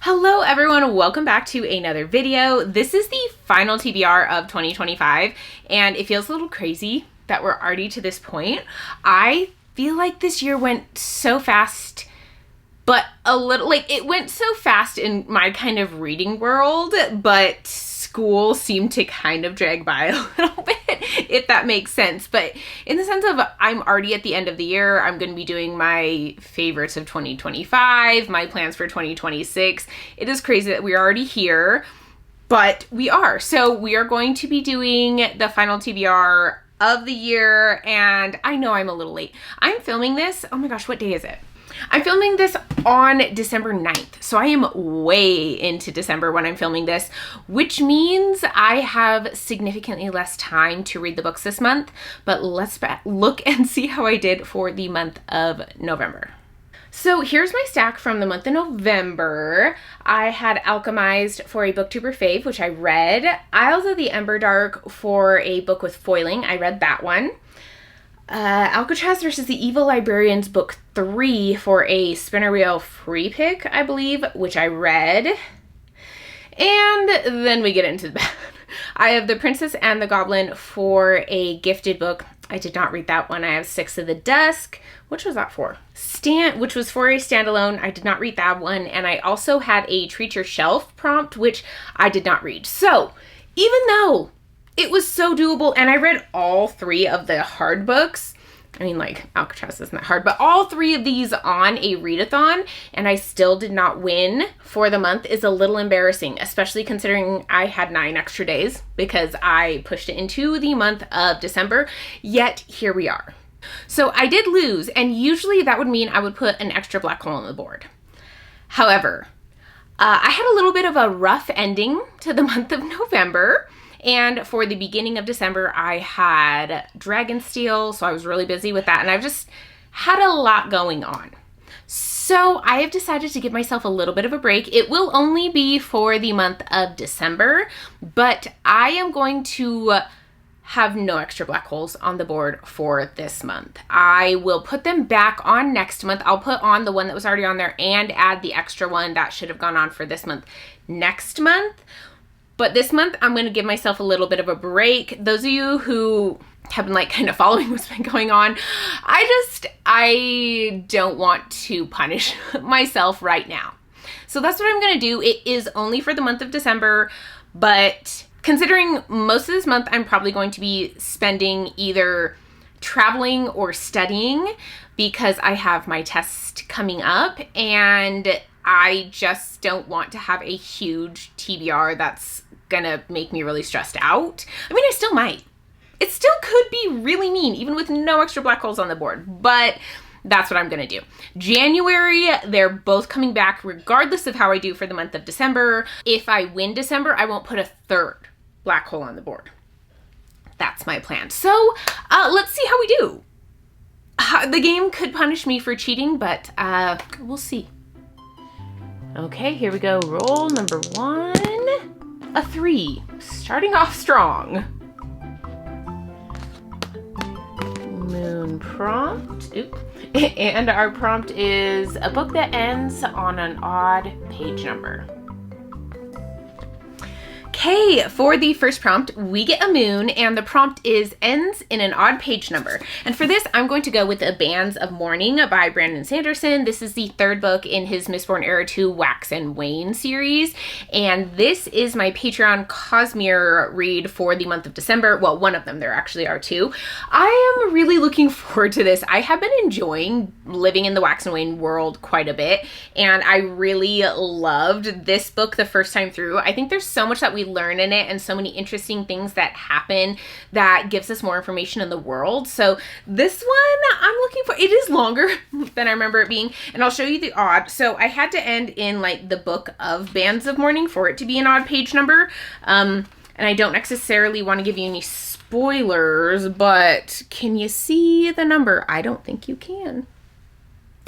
Hello everyone, welcome back to another video. This is the final TBR of 2025 and it feels a little crazy that we're already to this point. I feel like this year went so fast, but a little, like it went so fast in my kind of reading world, but school seemed to kind of drag by a little bit, if that makes sense. But in the sense of I'm already at the end of the year, I'm going to be doing my favorites of 2025, my plans for 2026. It is crazy that we're already here, but we are. So we are going to be doing the final TBR of the year, and I know I'm a little late. I'm filming this, oh my gosh, what day is it? I'm filming this on December 9th, so I am way into December when I'm filming this, which means I have significantly less time to read the books this month, but let's look and see how I did for the month of November. So here's my stack from the month of November. I had Alchemized for a booktuber fave, which I read. Isles of the Emberdark for a book with foiling. I read that one. Alcatraz versus the Evil Librarians book 3 for a spinner wheel free pick, I believe, which I read. And then we get into the bad. I have The Princess and the Goblin for a gifted book. I did not read that one. I have Six of the Dusk. Which was that for? Which was for a standalone. I did not read that one. And I also had a Treat Your Shelf prompt, which I did not read. So even though it was so doable, and I read all 3 of the hard books. I mean, like, Alcatraz isn't that hard, but all 3 of these on a readathon, and I still did not win for the month is a little embarrassing, especially considering I had 9 extra days because I pushed it into the month of December, yet here we are. So I did lose, and usually that would mean I would put an extra black hole on the board. However, I had a little bit of a rough ending to the month of November. And for the beginning of December, I had Dragonsteel, so I was really busy with that, and I've just had a lot going on. So I have decided to give myself a little bit of a break. It will only be for the month of December, but I am going to have no extra black holes on the board for this month. I will put them back on next month. I'll put on the one that was already on there and add the extra one that should have gone on for this month next month. But this month, I'm going to give myself a little bit of a break. Those of you who have been like kind of following what's been going on, I don't want to punish myself right now. So that's what I'm going to do. It is only for the month of December, but considering most of this month, I'm probably going to be spending either traveling or studying because I have my test coming up, and I just don't want to have a huge TBR that's gonna make me really stressed out. I mean, I still might. It still could be really mean, even with no extra black holes on the board, but that's what I'm gonna do. January, they're both coming back regardless of how I do for the month of December. If I win December, I won't put a 3rd black hole on the board. That's my plan. So let's see how we do. The game could punish me for cheating, but we'll see. Okay, here we go. Roll number 1. A 3. Starting off strong. Moon prompt. Oop. And our prompt is a book that ends on an odd page number. Okay, for the first prompt, we get a moon, and the prompt is ends in an odd page number. And for this, I'm going to go with The Bands of Mourning by Brandon Sanderson. This is the 3rd book in his Mistborn Era 2 Wax and Wane series. And this is my Patreon Cosmere read for the month of December. Well, one of them, there actually are 2. I am really looking forward to this. I have been enjoying living in the Wax and Wane world quite a bit, and I really loved this book the first time through. I think there's so much that we learn in it and so many interesting things that happen that gives us more information in the world. So this one I'm looking for. It is longer than I remember it being, and I'll show you the odd. So I had to end in like the book of Bands of Mourning for it to be an odd page number. And I don't necessarily want to give you any spoilers, but can you see the number? I don't think you can.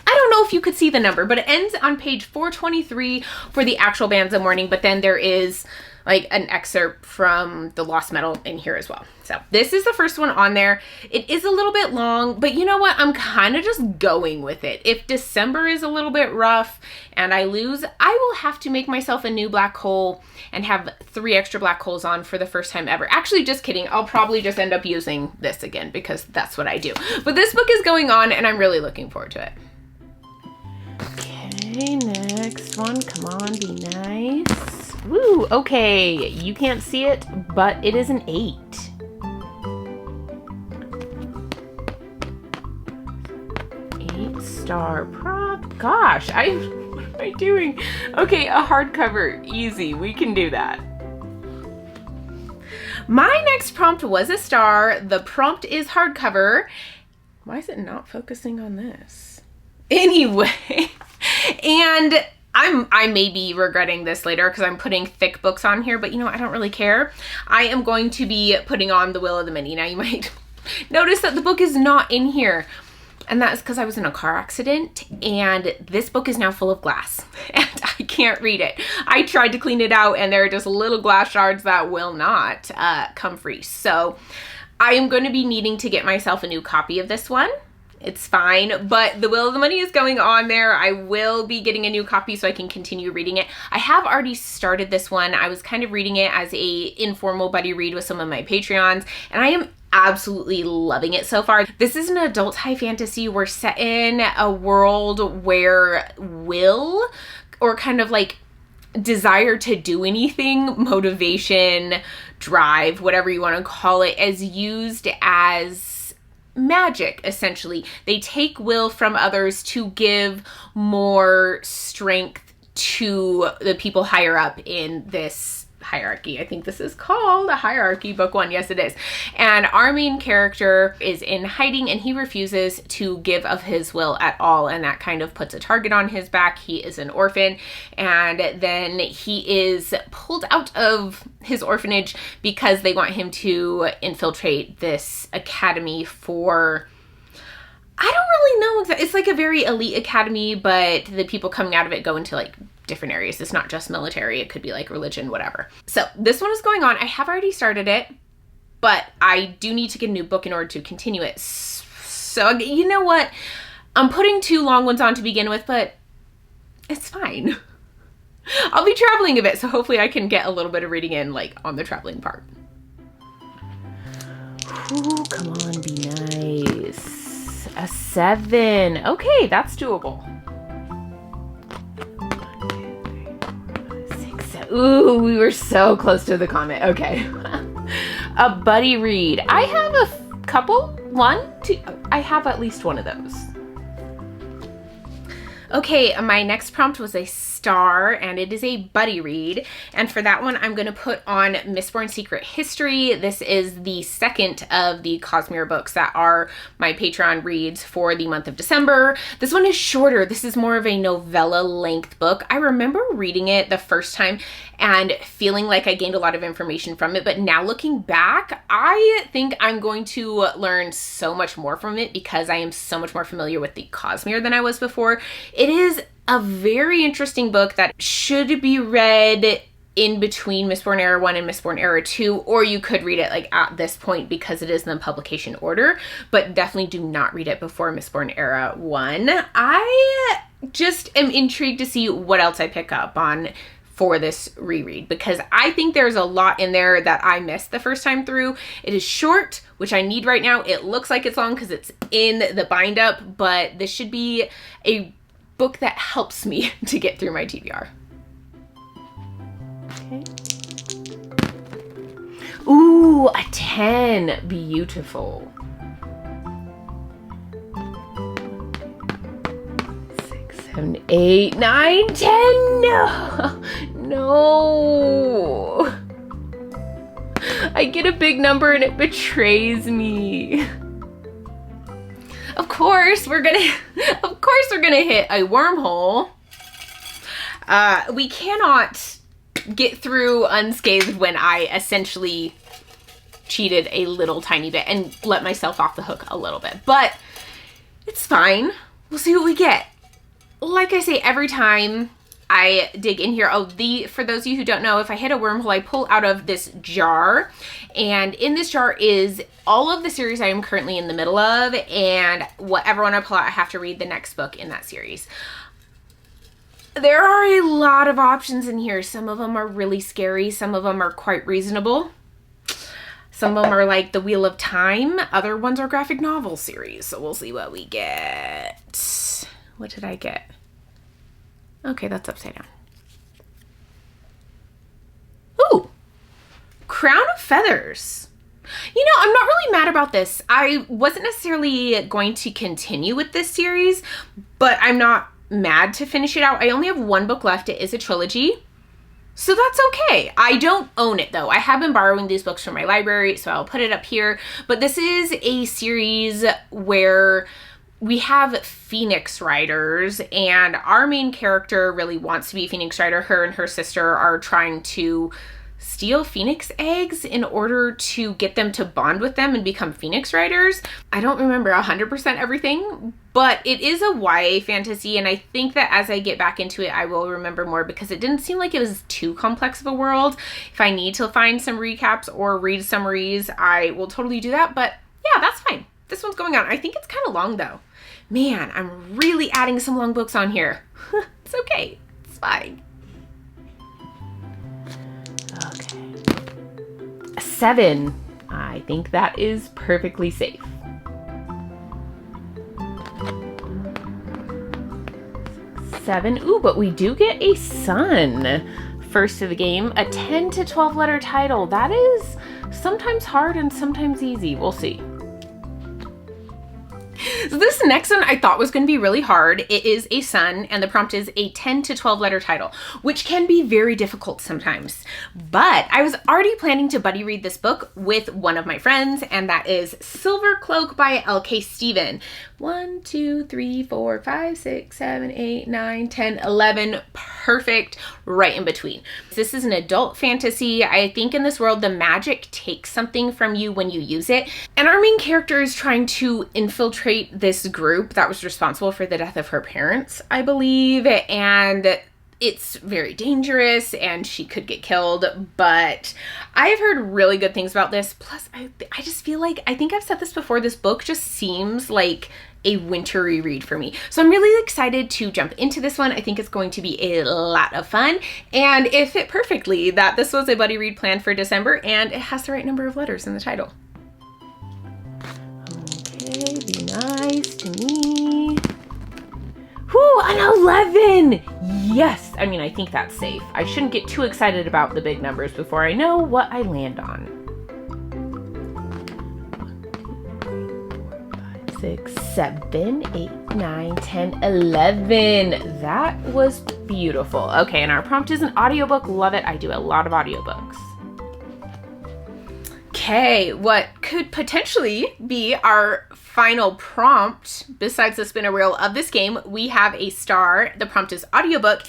I don't know if you could see the number, but it ends on page 423 for the actual Bands of Mourning, but then there is like an excerpt from The Lost Metal in here as well. So this is the first one on there. It is a little bit long, but you know what? I'm kind of just going with it. If December is a little bit rough and I lose, I will have to make myself a new black hole and have 3 extra black holes on for the first time ever. Actually, just kidding. I'll probably just end up using this again because that's what I do. But this book is going on and I'm really looking forward to it. Okay, next one. Come on, be nice. Woo, okay, you can't see it, but it is an 8. Star prop. Gosh, what am I doing? Okay, a hardcover. Easy, we can do that. My next prompt was a star. The prompt is hardcover. Why is it not focusing on this? Anyway, and I may be regretting this later because I'm putting thick books on here, but you know, I don't really care. I am going to be putting on The Will of the Many. Now you might notice that the book is not in here, and that is because I was in a car accident and this book is now full of glass and I can't read it. I tried to clean it out and there are just little glass shards that will not come free. So I am going to be needing to get myself a new copy of this one. It's fine, but The Will of the Money is going on there. I will be getting a new copy so I can continue reading it. I have already started this one. I was kind of reading it as a informal buddy read with some of my Patreons, and I am absolutely loving it so far. This is an adult high fantasy. We're set in a world where will, or kind of like desire to do anything, motivation, drive, whatever you want to call it, is used as magic, essentially. They take will from others to give more strength to the people higher up in this hierarchy. I think this is called a hierarchy, book 1. Yes, it is. And our main character is in hiding and he refuses to give of his will at all. And that kind of puts a target on his back. He is an orphan. And then he is pulled out of his orphanage because they want him to infiltrate this academy for, I don't really know exactly. It's like a very elite academy, but the people coming out of it go into like different areas. It's not just military. It could be like religion, whatever. So this one is going on. I have already started it, but I do need to get a new book in order to continue it. So you know what? I'm putting 2 long ones on to begin with, but it's fine. I'll be traveling a bit, so hopefully I can get a little bit of reading in like on the traveling part. Ooh, come on, be nice. A 7. Okay, that's doable. Ooh, we were so close to the comment. Okay. A buddy read. I have a couple. 1, 2. I have at least one of those. Okay, my next prompt was a star, and it is a buddy read. And for that one, I'm going to put on Mistborn Secret History. This is the second of the Cosmere books that are my Patreon reads for the month of December. This one is shorter. This is more of a novella length book. I remember reading it the first time and feeling like I gained a lot of information from it. But now looking back, I think I'm going to learn so much more from it because I am so much more familiar with the Cosmere than I was before. It is a very interesting book that should be read in between Mistborn Era 1 and Mistborn Era 2, or you could read it like at this point because it is in the publication order, but definitely do not read it before Mistborn Era 1. I just am intrigued to see what else I pick up on for this reread because I think there's a lot in there that I missed the first time through. It is short, which I need right now. It looks like it's long because it's in the bind up, but this should be a book that helps me to get through my TBR. Okay. Ooh, a 10. Beautiful. 6, 7, 8, 9, 10. No. No. I get a big number and it betrays me. Of course we're gonna hit a wormhole. We cannot get through unscathed when I essentially cheated a little tiny bit and let myself off the hook a little bit, but it's fine. We'll see what we get. Like I say every time, I dig in here. Oh, for those of you who don't know, if I hit a wormhole, I pull out of this jar, and in this jar is all of the series I am currently in the middle of, and whatever one I pull out, I have to read the next book in that series. There are a lot of options in here. Some of them are really scary. Some of them are quite reasonable. Some of them are like the Wheel of Time. Other ones are graphic novel series. So we'll see what we get. What did I get? Okay, that's upside down. Ooh, Crown of Feathers. You know, I'm not really mad about this. I wasn't necessarily going to continue with this series, but I'm not mad to finish it out. I only have one book left. It is a trilogy. So that's okay. I don't own it though. I have been borrowing these books from my library, so I'll put it up here. But this is a series where we have Phoenix Riders, and our main character really wants to be a Phoenix Rider. Her and her sister are trying to steal Phoenix eggs in order to get them to bond with them and become Phoenix Riders. I don't remember 100% everything, but it is a YA fantasy, and I think that as I get back into it, I will remember more because it didn't seem like it was too complex of a world. If I need to find some recaps or read summaries, I will totally do that, but yeah, that's fine. This one's going on. I think it's kind of long though. Man, I'm really adding some long books on here. It's okay. It's fine. Okay. 7. I think that is perfectly safe. 7. Ooh, but we do get a sun. First to the game, a 10 to 12 letter title. That is sometimes hard and sometimes easy. We'll see. So this next one I thought was going to be really hard. It is a sun, and the prompt is a 10 to 12 letter title, which can be very difficult sometimes. But I was already planning to buddy read this book with one of my friends, and that is Silver Cloak by L.K. Stephen. 1, 2, 3, 4, 5, 6, 7, 8, 9, 10, 11. Perfect, right in between. This is an adult fantasy. I think in this world, the magic takes something from you when you use it. And our main character is trying to infiltrate this group that was responsible for the death of her parents, I believe. And it's very dangerous and she could get killed, but I've heard really good things about this. Plus, I just feel like, I think I've said this before, this book just seems like a wintry read for me. So I'm really excited to jump into this one. I think it's going to be a lot of fun, and it fit perfectly that this was a buddy read planned for December, and it has the right number of letters in the title. Okay, be nice to me. Whew, an 11! Yes! I mean, I think that's safe. I shouldn't get too excited about the big numbers before I know what I land on. 6, 7, 8, 9, 10, 11. That was beautiful. Okay, and our prompt is an audiobook. Love it. I do a lot of audiobooks. Okay, what could potentially be our final prompt, besides the spinner wheel of this game, we have a star. The prompt is audiobook.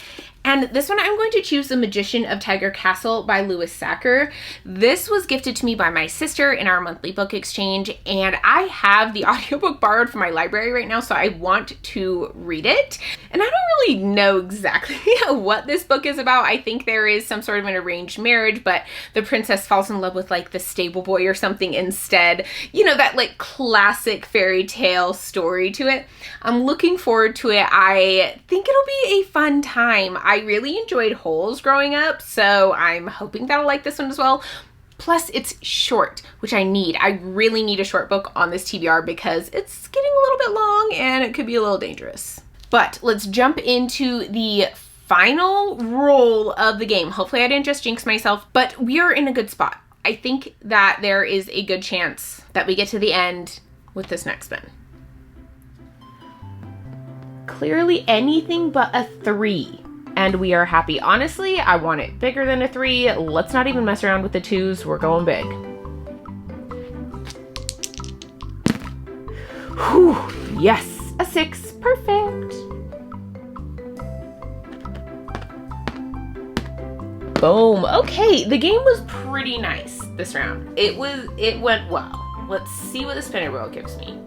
And this one, I'm going to choose The Magician of Tiger Castle by Louis Sachar. This was gifted to me by my sister in our monthly book exchange, and I have the audiobook borrowed from my library right now, so I want to read it. And I don't really know exactly what this book is about. I think there is some sort of an arranged marriage, but the princess falls in love with like the stable boy or something instead. You know, that like classic fairy tale story to it. I'm looking forward to it. I think it'll be a fun time. I really enjoyed Holes growing up, so I'm hoping that I'll like this one as well. Plus, it's short, which I need. I really need a short book on this TBR because it's getting a little bit long and it could be a little dangerous. But let's jump into the final roll of the game. Hopefully I didn't just jinx myself, but we are in a good spot. I think that there is a good chance that we get to the end with this next spin. Clearly anything but a 3. And we are happy. Honestly, I want it bigger than a 3. Let's not even mess around with the 2s. We're going big. Whew, yes, a 6. Perfect. Boom. Okay, the game was pretty nice this round. It went well. Let's see what the spinner wheel gives me.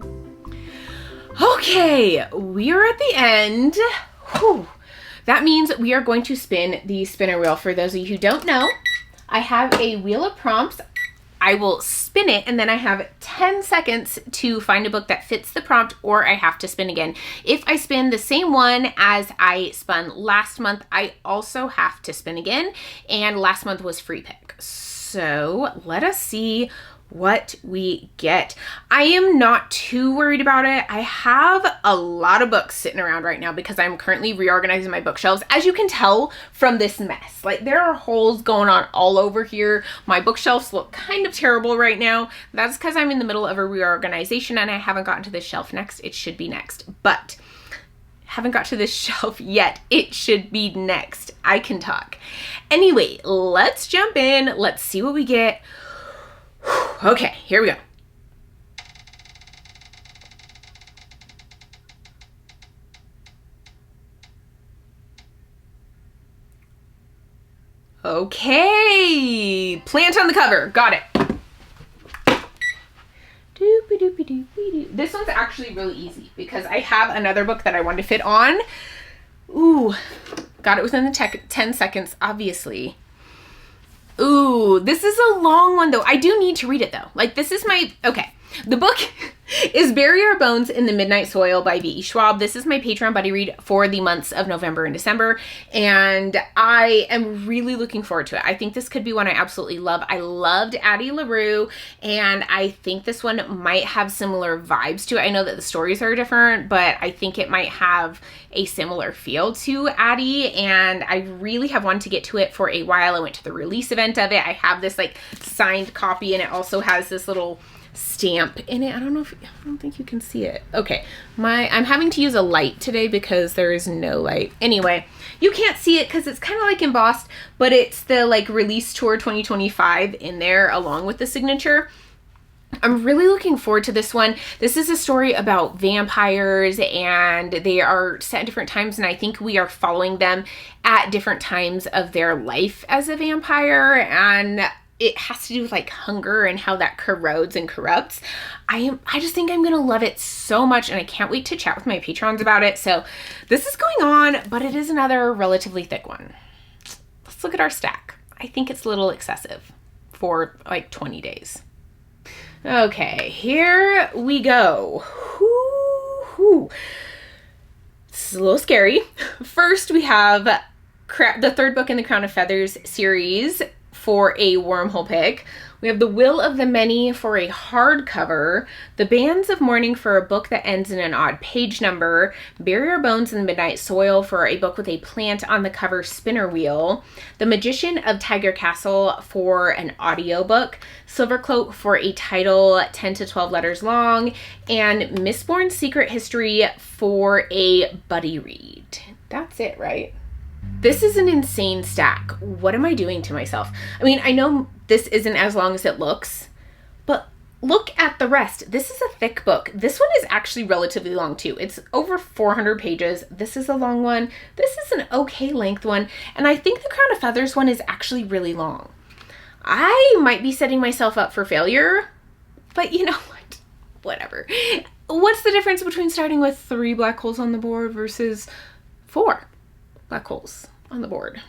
Okay, we're at the end. Whew. That means we are going to spin the spinner wheel. For those of you who don't know, I have a wheel of prompts. I will spin it and then I have 10 seconds to find a book that fits the prompt, or I have to spin again. If I spin the same one as I spun last month, I also have to spin again, and last month was free pick. So let us see what we get. I am not too worried about it. I have a lot of books sitting around right now because I'm currently reorganizing my bookshelves. As you can tell from this mess, like there are holes going on all over here. My bookshelves look kind of terrible right now. That's because I'm in the middle of a reorganization and I haven't gotten to this shelf next. It should be next, but haven't got to this shelf yet. It should be next. I can talk. Anyway, let's jump in. Let's see what we get. Okay, here we go. Okay, plant on the cover. Got it. This one's actually really easy because I have another book that I want to fit on. Ooh, got it within the 10 seconds, obviously. Ooh, this is a long one though. I do need to read it though. Like this is my, okay. The book is Bury Our Bones in the Midnight Soil by V.E. Schwab. This is my Patreon buddy read for the months of November and December, and I am really looking forward to it. I think this could be one I absolutely love. I loved Addie LaRue, and I think this one might have similar vibes to it. I know that the stories are different, but I think it might have a similar feel to Addie, and I really have wanted to get to it for a while. I went to the release event of it. I have this like signed copy, and it also has this little stamp in it. I don't think you can see it. Okay, I'm having to use a light today because there is no light. Anyway, you can't see it because it's kind of like embossed, but it's the like release tour 2025 in there along with the signature. I'm really looking forward to this one. This is a story about vampires, and they are set at different times, and I think we are following them at different times of their life as a vampire, and it has to do with like hunger and how that corrodes and corrupts. I just think I'm gonna love it so much, and I can't wait to chat with my patrons about it. So this is going on, but it is another relatively thick one. Let's look at our stack. I think it's a little excessive for like 20 days. Okay, here we go. Whoo. This is a little scary. First, we have the third book in the Crown of Feathers series for a wormhole pick. We have The Will of the Many for a hardcover, The Bands of Mourning for a book that ends in an odd page number, Bury Our Bones in the Midnight Soil for a book with a plant on the cover spinner wheel, The Magician of Tiger Castle for an audiobook, Silvercloak for a title 10 to 12 letters long, and Mistborn Secret History for a buddy read. That's it, right? This is an insane stack. What am I doing to myself? I mean, I know this isn't as long as it looks, but look at the rest. This is a thick book. This one is actually relatively long too. It's over 400 pages. This is a long one. This is an okay length one. And I think the Crown of Feathers one is actually really long. I might be setting myself up for failure, but you know what? Whatever. What's the difference between starting with 3 black holes on the board versus 4 black holes on the board?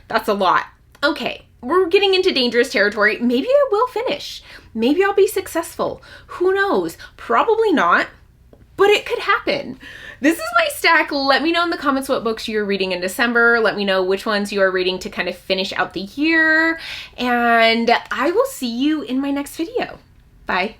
That's a lot. Okay, we're getting into dangerous territory. Maybe I will finish. Maybe I'll be successful. Who knows? Probably not, but it could happen. This is my stack. Let me know in the comments what books you're reading in December. Let me know which ones you are reading to kind of finish out the year. And I will see you in my next video. Bye.